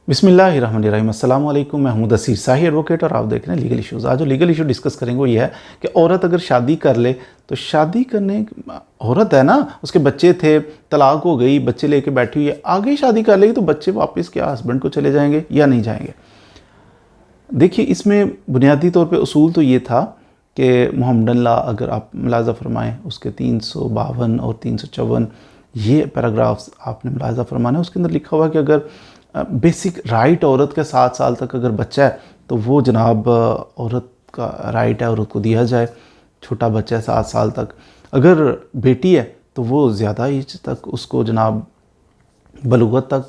बिस्मिल्लाहिर्रहमानिर्रहीम। अस्सलाम वालेकुम। मैं हूं दसीर शाही एडवोकेट और आप देख रहे हैं लीगल इश्यूज़। आज जो लीगल इशू डिस्कस करेंगे वो ये है कि औरत अगर शादी कर ले तो शादी करने औरत है ना, उसके बच्चे थे, तलाक हो गई, बच्चे लेके बैठी हुई है, आगे शादी कर लेगी तो बच्चे वापस क्या हस्बैंड को चले जाएंगे या नहीं जाएंगे? देखिए, इसमें बुनियादी तौर पे उसूल तो ये था कि मोहम्मदन लॉ अगर आप मुलाज़ा फरमाएँ उसके 352 और 354 ये पैराग्राफ्स आपने मुलाज़ा फरमाना है। उसके अंदर लिखा हुआ है कि अगर बेसिक राइट औरत के 7 साल तक अगर बच्चा है तो वो जनाब औरत का राइट है, औरत को दिया जाए। छोटा बच्चा है 7 साल तक, अगर बेटी है तो वो ज़्यादा एज तक उसको जनाब बलूगत तक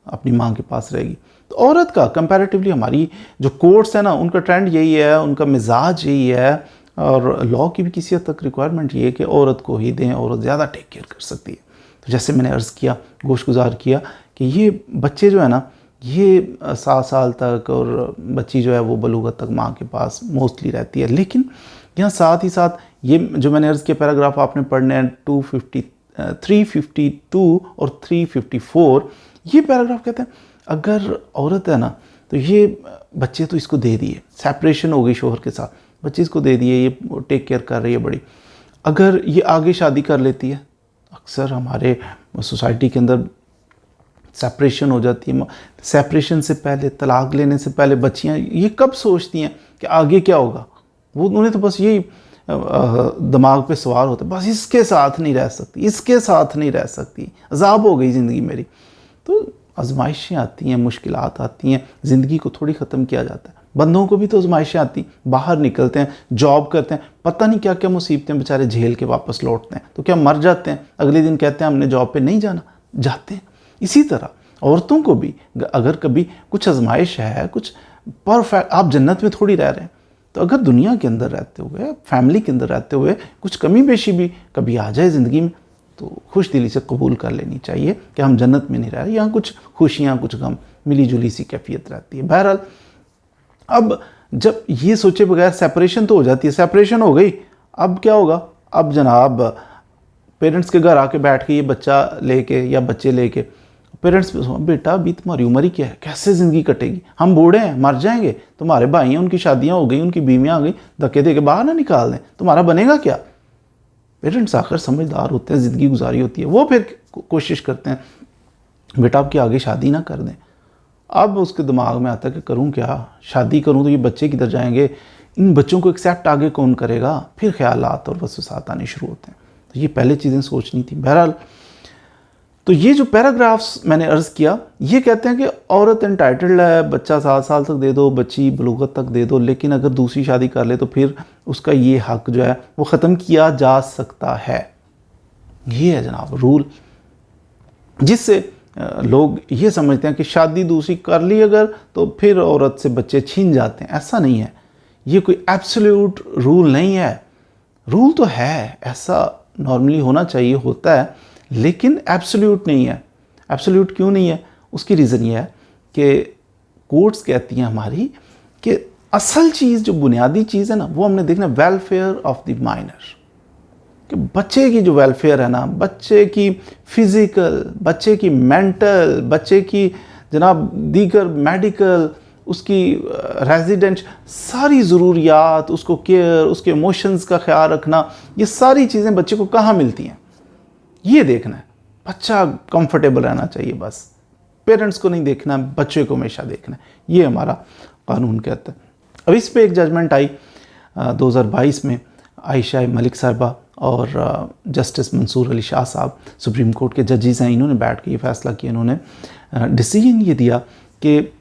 अपनी माँ के पास रहेगी। तो औरत का कंपैरेटिवली हमारी जो कोर्ट्स है ना, उनका ट्रेंड यही है, उनका मिजाज यही है और लॉ की भी किसी हद तक रिक्वायरमेंट ये है कि औरत को ही दें, औरत ज़्यादा टेक केयर कर सकती है। तो जैसे मैंने अर्ज़ किया, गोशगुजार किया कि ये बच्चे जो है ना, ये 7 साल तक और बच्ची जो है वो बलूगत तक माँ के पास मोस्टली रहती है। लेकिन यहाँ साथ ही साथ ये जो मैंने अर्ज़ किया पैराग्राफ आपने पढ़ने हैं 352 और 354, ये पैराग्राफ कहते हैं अगर औरत है ना तो ये बच्चे तो इसको दे दिए, सेपरेशन हो गई शोहर के साथ, बच्चे इसको दे दिए, ये टेक केयर कर रही है बड़ी। अगर ये आगे शादी कर लेती है, अक्सर हमारे सोसाइटी के अंदर सेपरेशन हो जाती है, सेपरेशन से पहले, तलाक लेने से पहले बच्चियां ये कब सोचती हैं कि आगे क्या होगा? वो उन्हें तो बस यही दिमाग पे सवार होता है, बस इसके साथ नहीं रह सकती, इसके साथ नहीं रह सकती, अजाब हो गई ज़िंदगी मेरी। तो आजमाइशें आती हैं, मुश्किलात आती हैं, ज़िंदगी को थोड़ी ख़त्म किया जाता है। बंदों को भी तो आजमाइशें आती, बाहर निकलते हैं, जॉब करते हैं, पता नहीं क्या क्या मुसीबतें बेचारे झेल के वापस लौटते हैं। तो क्या मर जाते हैं? अगले दिन कहते हैं हमने जॉब पे नहीं जाना, जाते हैं। इसी तरह औरतों को भी अगर कभी कुछ आजमाइश है, कुछ परफेक्ट, आप जन्नत में थोड़ी रह रहे हैं, तो अगर दुनिया के अंदर रहते हुए, फैमिली के अंदर रहते हुए कुछ कमी बेशी भी कभी आ जाए ज़िंदगी में, तो खुश दिली से कबूल कर लेनी चाहिए कि हम जन्नत में नहीं रह रहे, यहाँ कुछ खुशियाँ, कुछ गम, मिली जुली सी कैफियत रहती है। बहरहाल, अब जब ये सोचे बगैर सेपरेशन तो हो जाती है, सेपरेशन हो गई, अब क्या होगा? अब जनाब पेरेंट्स के घर आके बैठ के ये बच्चा लेके या बच्चे लेके पेरेंट्स बेटा अभी तुम्हारी उम्र ही क्या है, कैसे ज़िंदगी कटेगी, हम बूढ़े हैं, मर जाएंगे, तुम्हारे भाई हैं, उनकी शादियां हो गई, उनकी बीवियां आ गई, धक्के दे के बाहर ना निकाल दें, तुम्हारा बनेगा क्या? पेरेंट्स आखिर समझदार होते हैं, ज़िंदगी गुजारी होती है, वो फिर कोशिश करते हैं बेटा आपकी आगे शादी ना कर दें। अब उसके दिमाग में आता है कि करूं क्या, शादी करूं तो ये बच्चे किधर जाएंगे, इन बच्चों को एक्सेप्ट आगे कौन करेगा? फिर ख्यालात और वसवसात आने शुरू होते हैं। तो ये पहले चीज़ें सोचनी थी। बहरहाल, तो ये जो पैराग्राफ्स मैंने अर्ज़ किया, ये कहते हैं कि औरत एंटाइटल्ड है, बच्चा 7 साल तक दे दो, बच्ची बलूगत तक दे दो, लेकिन अगर दूसरी शादी कर ले तो फिर उसका ये हक जो है वो ख़त्म किया जा सकता है। ये है जनाब रूल, जिससे लोग ये समझते हैं कि शादी दूसरी कर ली अगर तो फिर औरत से बच्चे छीन जाते हैं। ऐसा नहीं है, ये कोई एब्सोल्यूट रूल नहीं है। रूल तो है, ऐसा नॉर्मली होना चाहिए, होता है, लेकिन एब्सोल्यूट नहीं है। एब्सोल्यूट क्यों नहीं है? उसकी रीज़न ये है कि कोर्ट्स कहती हैं हमारी कि असल चीज़, जो बुनियादी चीज़ है ना, वो हमने देखना वेलफेयर ऑफ द माइनर, कि बच्चे की जो वेलफेयर है ना, बच्चे की फिज़िकल, बच्चे की मेंटल, बच्चे की जनाब दीगर मेडिकल, उसकी रेजिडेंट, सारी ज़रूरियात, उसको केयर, उसके इमोशंस का ख्याल रखना, ये सारी चीज़ें बच्चे को कहाँ मिलती हैं, ये देखना है। बच्चा कंफर्टेबल रहना चाहिए, बस पेरेंट्स को नहीं देखना, बच्चे को हमेशा देखना है, ये हमारा कानून कहता है। अब इस पे एक जजमेंट आई 2022 में, आयशा मलिक साहिबा और जस्टिस मंसूर अली शाह साहब सुप्रीम कोर्ट के जजेस हैं, इन्होंने बैठ के ये फैसला किया, इन्होंने डिसीजन ये दिया कि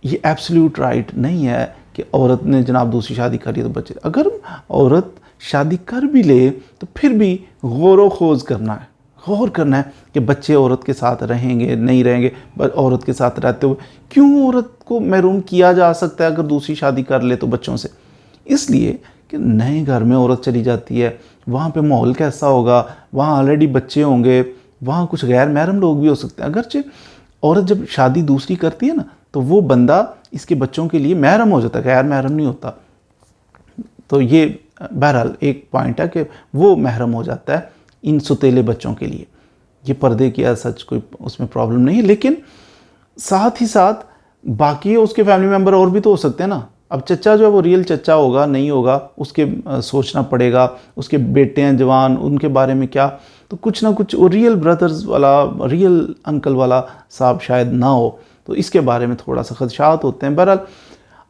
ये एब्सोल्यूट राइट नहीं है कि औरत ने जनाब दूसरी शादी करी तो बच्चे, अगर औरत शादी कर भी ले तो फिर भी गौर खोज करना है, गौर करना है कि बच्चे औरत के साथ रहेंगे नहीं रहेंगे। औरत के साथ रहते हुए क्यों औरत को महरूम किया जा सकता है अगर दूसरी शादी कर ले तो बच्चों से? इसलिए कि नए घर में औरत चली जाती है, वहाँ पे माहौल कैसा होगा, वहाँ ऑलरेडी बच्चे होंगे, वहाँ कुछ गैर महरम लोग भी हो सकते हैं। अगरचे औरत जब शादी दूसरी करती है ना, तो वो बंदा इसके बच्चों के लिए महरम हो जाता है, गैर महरम नहीं होता। तो ये बहरहाल एक पॉइंट है कि वो महरम हो जाता है इन सुतेले बच्चों के लिए। ये पर्दे की सच कोई उसमें प्रॉब्लम नहीं है, लेकिन साथ ही साथ बाकी उसके फैमिली मेम्बर और भी तो हो सकते हैं ना। अब चचा जो है वो रियल चचा होगा नहीं होगा, उसके सोचना पड़ेगा। उसके बेटे हैं जवान, उनके बारे में क्या, तो कुछ ना कुछ वो रियल ब्रदर्स वाला, रियल अंकल वाला साहब शायद ना हो, तो इसके बारे में थोड़ा सा खदशात होते हैं। बहरहाल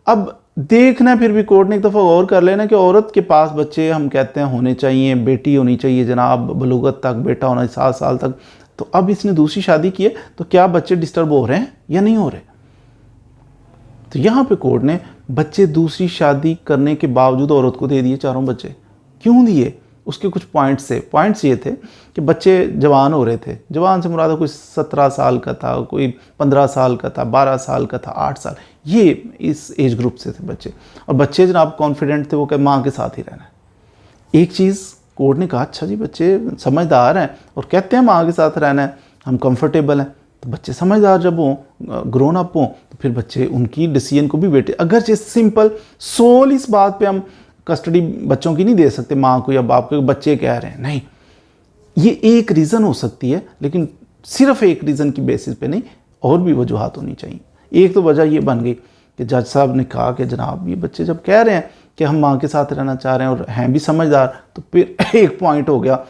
अब देखना है, फिर भी कोर्ट ने एक दफ़ा गौर कर लेना कि औरत के पास बच्चे हम कहते हैं होने चाहिए, बेटी होनी चाहिए जनाब, बलूगत तक, बेटा होना 7 साल तक। तो अब इसने दूसरी शादी की है, तो क्या बच्चे डिस्टर्ब हो रहे हैं या नहीं हो रहे? तो यहाँ पे कोर्ट ने बच्चे दूसरी शादी करने के बावजूद औरत को दे दिए, चारों बच्चे। क्यों दिए? उसके कुछ पॉइंट्स ये थे कि बच्चे जवान हो रहे थे। जवान से मुराद कोई 17 साल का था, कोई 15 साल का था, 12 साल का था, 8 साल, ये इस एज ग्रुप से थे बच्चे। और बच्चे जनाब कॉन्फिडेंट थे, वो कहे माँ के साथ ही रहना है। एक चीज़ कोर्ट ने कहा, अच्छा जी बच्चे समझदार हैं और कहते हैं माँ के साथ रहना है, हम कंफर्टेबल हैं। तो बच्चे समझदार जब हों, ग्रोन अप हों, तो फिर बच्चे उनकी डिसीजन को भी वेट, अगर जैसे सिंपल सोल इस बात पे हम कस्टडी बच्चों की नहीं दे सकते माँ को या बाप को, बच्चे कह रहे हैं, नहीं, ये एक रीज़न हो सकती है, लेकिन सिर्फ एक रीज़न की बेसिस पे नहीं, और भी वजूहात होनी चाहिए। एक तो वजह ये बन गई कि जज साहब ने कहा कि जनाब ये बच्चे जब कह रहे हैं कि हम माँ के साथ रहना चाह रहे हैं और हैं भी समझदार, तो फिर एक पॉइंट हो गया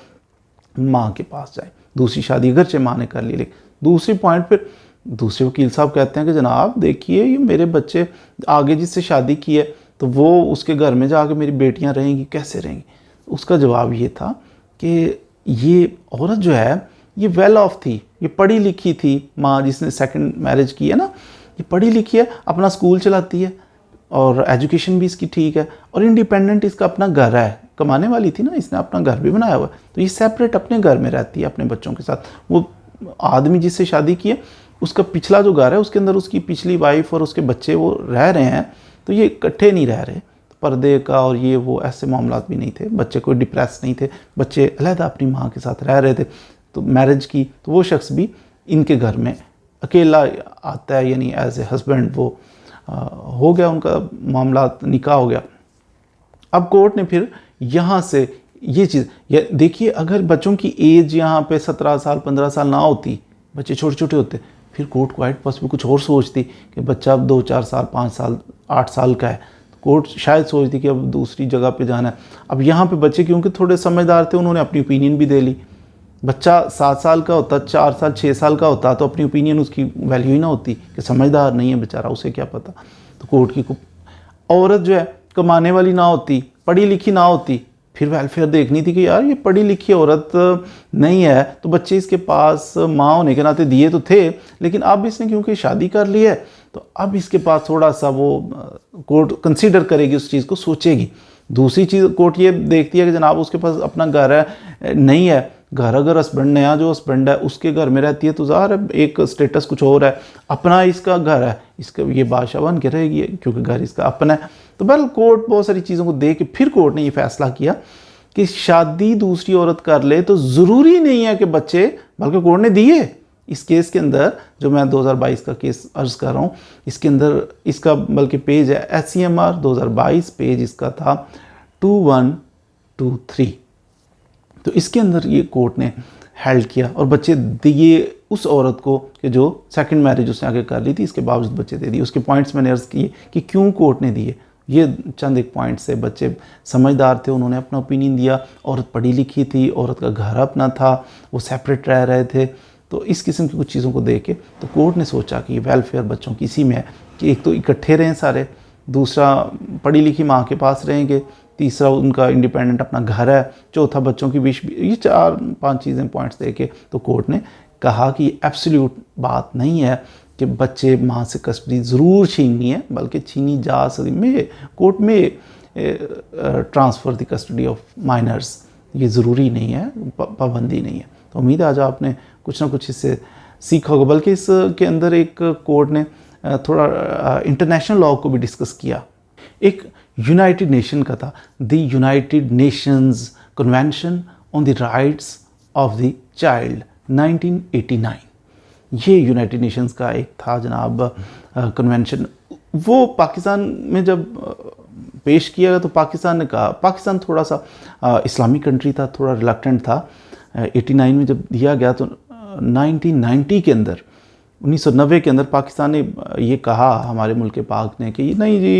माँ के पास जाए, दूसरी शादी अगरचे माँ ने कर ली। लेकिन दूसरी पॉइंट पर दूसरे वकील साहब कहते हैं कि जनाब देखिए ये मेरे बच्चे आगे जिससे शादी की है, तो वो उसके घर में जाके मेरी बेटियां रहेंगी, कैसे रहेंगी? उसका जवाब ये था कि ये औरत जो है ये वेल ऑफ थी, ये पढ़ी लिखी थी, माँ जिसने सेकंड मैरिज की है ना, ये पढ़ी लिखी है, अपना स्कूल चलाती है और एजुकेशन भी इसकी ठीक है, और इंडिपेंडेंट इसका अपना घर है, कमाने वाली थी ना, इसने अपना घर भी बनाया हुआ है, तो ये सेपरेट अपने घर में रहती है अपने बच्चों के साथ। वो आदमी जिससे शादी की है उसका पिछला जो घर है उसके अंदर उसकी पिछली वाइफ और उसके बच्चे वो रह रहे हैं, तो ये इकट्ठे नहीं रह रहे। पर्दे का और ये वो ऐसे मामला भी नहीं थे, बच्चे कोई डिप्रेस नहीं थे, बच्चे अलहदा अपनी माँ के साथ रह रहे थे। तो मैरिज की तो वो शख्स भी इनके घर में अकेला आता है, यानी एज ए हस्बैंड वो हो गया, उनका मामला निकाह हो गया। अब कोर्ट ने फिर यहाँ से ये चीज़ देखिए, अगर बच्चों की एज यहाँ पे 17 साल 15 साल ना होती, बच्चे छोटे छोटे होते, फिर कोर्ट क्वाइट पॉसिबल कुछ और सोचती कि बच्चा अब 2-4 साल 5 साल 8 साल का है, कोर्ट शायद सोचती कि अब दूसरी जगह पे जाना है। अब यहाँ पे बच्चे क्योंकि थोड़े समझदार थे, उन्होंने अपनी ओपिनियन भी दे ली। बच्चा 7 साल का होता, 4 साल 6 साल का होता, तो अपनी ओपिनियन उसकी वैल्यू ही ना होती कि समझदार नहीं है बेचारा, उसे क्या पता। तो कोर्ट की औरत जो है कमाने वाली ना होती, पढ़ी लिखी ना होती, फिर वेलफेयर देखनी थी कि यार ये पढ़ी लिखी औरत नहीं है, तो बच्चे इसके पास माँ होने के नाते दिए तो थे, लेकिन अब इसने क्योंकि शादी कर ली है, तो अब इसके पास थोड़ा सा वो कोर्ट कंसीडर करेगी, उस चीज़ को सोचेगी। दूसरी चीज़ कोर्ट ये देखती है कि जनाब उसके पास अपना घर है नहीं है, घर अगर हस्बैंड नया जो हस्बैंड है उसके घर में रहती है तो ज़ाहिर है एक स्टेटस कुछ और है, अपना इसका घर है, इसका ये बादशाह बन के रहेगी क्योंकि घर इसका अपना है। तो बहरहाल कोर्ट बहुत सारी चीज़ों को देख के फिर कोर्ट ने ये फैसला किया कि शादी दूसरी औरत कर ले तो ज़रूरी नहीं है कि बच्चे, बल्कि कोर्ट ने दिए इस केस के अंदर, जो मैं 2022 का केस अर्ज़ कर रहा हूँ, इसके अंदर इसका बल्कि पेज है SCMR 2022, पेज इसका था 2123। तो इसके अंदर ये कोर्ट ने हेल्ड किया और बच्चे दिए उस औरत को कि जो सेकंड मैरिज उसने आगे कर ली थी, इसके बावजूद बच्चे दे दिए। उसके पॉइंट्स मैंने अर्ज़ किए कि क्यों कोर्ट ने दिए, ये चंद एक पॉइंट से। बच्चे समझदार थे, उन्होंने अपना ओपिनियन दिया, औरत पढ़ी लिखी थी, औरत का घर अपना था, वो सेपरेट रह रहे थे। तो इस किस्म की कुछ चीज़ों को देख के तो कोर्ट ने सोचा कि वेलफेयर बच्चों की इसी में है कि एक तो इकट्ठे रहें सारे, दूसरा पढ़ी लिखी माँ के पास रहेंगे, तीसरा उनका इंडिपेंडेंट अपना घर है, चौथा बच्चों की विश, ये 4-5 चीज़ें पॉइंट्स दे के तो कोर्ट ने कहा कि एब्सोल्यूट बात नहीं है कि बच्चे माँ से कस्टडी ज़रूर छीननी है, बल्कि छीनी जा सकती में कोर्ट में transfer the custody of minors, ये ज़रूरी नहीं है, पाबंदी नहीं है। तो उम्मीद है आज आपने कुछ ना कुछ इससे सीखा होगा। बल्कि इसके अंदर एक कोर्ट ने थोड़ा इंटरनेशनल लॉ को भी डिस्कस किया। एक यूनाइटेड नेशन का था, the United Nations convention on the rights of the child 1989। ये यूनाइटेड नेशंस का एक था जनाब कन्वेंशन। वो पाकिस्तान में जब पेश किया गया तो पाकिस्तान ने कहा, पाकिस्तान थोड़ा सा इस्लामिक कंट्री था, थोड़ा रिलक्टेंट था। 89 में जब दिया गया तो 1990 के अंदर 1990 के अंदर पाकिस्तान ने ये कहा, हमारे मुल्क पाक ने, कि नहीं जी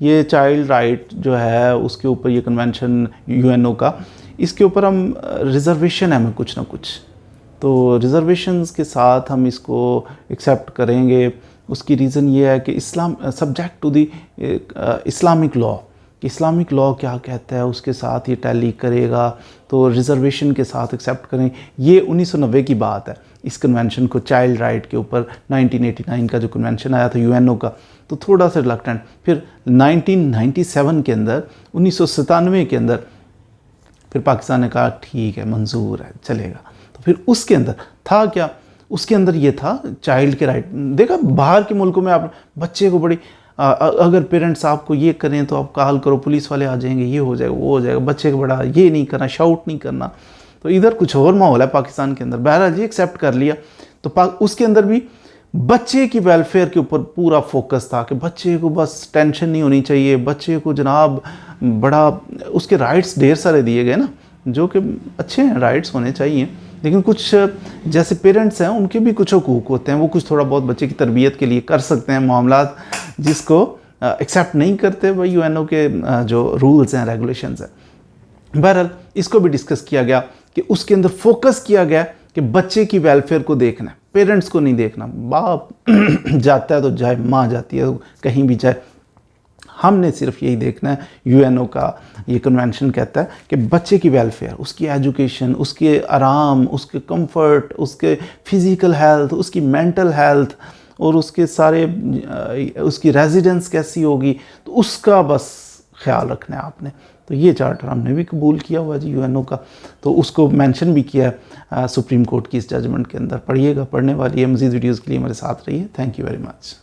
ये चाइल्ड राइट जो है उसके ऊपर ये कन्वेंशन यूएनओ का, इसके ऊपर हम रिजर्वेशन है हमें कुछ ना कुछ, तो रिजर्वेशंस के साथ हम इसको एक्सेप्ट करेंगे। उसकी रीज़न ये है कि इस्लाम subject to the Islamic law, Islamic law क्या कहता है उसके साथ ये टैली करेगा, तो रिजर्वेशन के साथ एक्सेप्ट करें। ये 1990 की बात है। इस कन्वेंशन को, चाइल्ड राइट के ऊपर 1989 का जो कन्वेंशन आया था यूएनओ का, तो थोड़ा सा रिलक्टेंट। फिर 1997 के अंदर, 1997 के अंदर फिर पाकिस्तान ने कहा ठीक है, मंजूर है, चलेगा। तो फिर उसके अंदर था क्या, उसके अंदर ये था चाइल्ड के राइट। देखा बाहर के मुल्कों में आप बच्चे को बड़ी अगर पेरेंट्स आपको ये करें तो आप कॉल करो, पुलिस वाले आ जाएंगे, ये हो जाएगा, वो हो जाएगा, बच्चे को बड़ा ये नहीं करना, शाउट नहीं करना। तो इधर कुछ और माहौल है पाकिस्तान के अंदर। बहरहाल ये एक्सेप्ट कर लिया। तो उसके अंदर भी बच्चे की वेलफेयर के ऊपर पूरा फोकस था कि बच्चे को बस टेंशन नहीं होनी चाहिए, बच्चे को जनाब बड़ा उसके राइट्स ढेर सारे दिए गए ना, जो कि अच्छे हैं, राइट्स होने चाहिए। लेकिन कुछ जैसे पेरेंट्स हैं उनके भी कुछ हुकूक होते हैं, वो कुछ थोड़ा बहुत बच्चे की तरबियत के लिए कर सकते हैं मामलात, जिसको एक्सेप्ट नहीं करते भाई यूएनओ के जो रूल्स हैं, रेगुलेशंस हैं। बहरहाल इसको भी डिस्कस किया गया कि उसके अंदर फोकस किया गया कि बच्चे की वेलफेयर को देखना है, पेरेंट्स को नहीं देखना। बाप जाता है तो जाए, माँ जाती है तो कहीं भी जाए, हमने सिर्फ यही देखना है। यूएनओ का ये कन्वेंशन कहता है कि बच्चे की वेलफेयर, उसकी एजुकेशन, उसके आराम, उसके कंफर्ट, उसके फिज़िकल हेल्थ, उसकी मेंटल हेल्थ, और उसके सारे उसकी रेजिडेंस कैसी होगी, तो उसका बस ख्याल रखना है आपने। तो ये चार्टर हमने भी कबूल किया हुआ जी यूएनओ का, तो उसको मेंशन भी किया है सुप्रीम कोर्ट की इस जजमेंट के अंदर। पढ़िएगा, पढ़ने वाली है। मज़ीद वीडियोज़ के लिए हमारे साथ रहिए। Thank you very much.